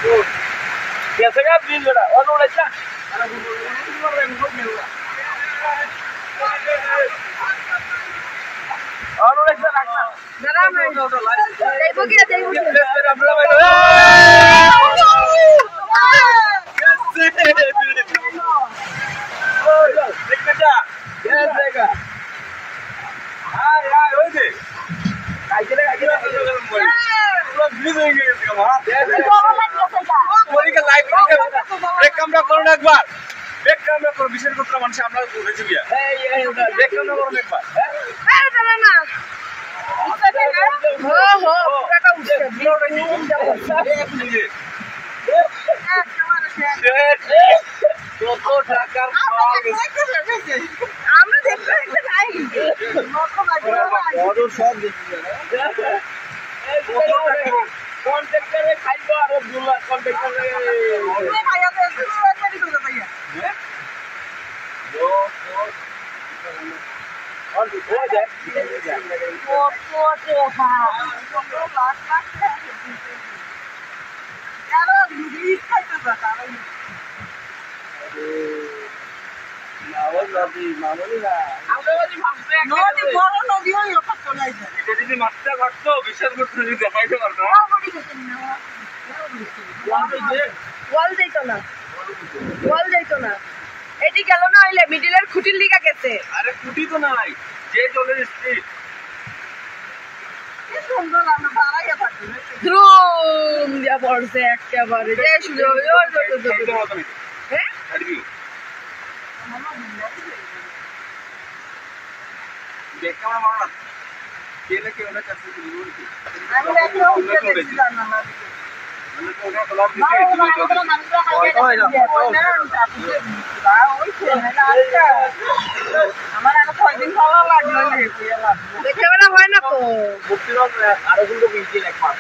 कैसे का प्लीज बेटा और रोड अच्छा और रोड अच्छा रखना जरा मैं देखो क्या देखो मेरा अपना भाई कैसे ओ देख बेटा कैसे का हां यार ओए दे काय केले पूरा ब्रिज हो गया इसका वहां बोली का लाइव ब्रेक कैमरा करो ना एक बार ब्रेक कैमरा करो विशेष করতে মানুষ আমরা উঠেছি গিয়া এই ব্রেক कैमरा করো না একবার আরে দাঁড়া না हो हो পুরাটা উঠছে এক মিনিট কত টাকার মাল আমরা দেখতে দেখতে যাই বড় সব দেখি কন্ট্রাক্টরে খাইবো আর দুলা কন্ট্রাক্টরে ওই ভাইয়া তো একটু রেডি করে ভাইয়া और हो जाए कोटे हां लाख लाख यार इंग्लिश खाइते बता रही মামুলি না আমরা বলি ভাবতে নদী বড় নদী ওই কত লাইছে এটা যদি মাছটা কাটতো বিশ্বাস করতে যদি দেখাইতে পারতো ওয়াল যাইতো না এটি গেল না হইলে মিডলের খুঁটির লিগা গেছে আরে খুঁটি তো নাই যে জলের স্পিড কি সুন্দর আমরা বাড়াইয়া থাকি ধুম দিয়া পড়ছে একেবারে যে সুযোগ হ্যাঁ দেখ আমরা মারা কেলে কে ওটা কাছে দিলো কি আমি দেখো উঠে দেখছি না না মানে তো ওটা ব্লক দিতে আমার আরো 6 দিন ভালো লাগলো দেখতে হয় না তো মুক্তির আরো কিন্তু বিল একবার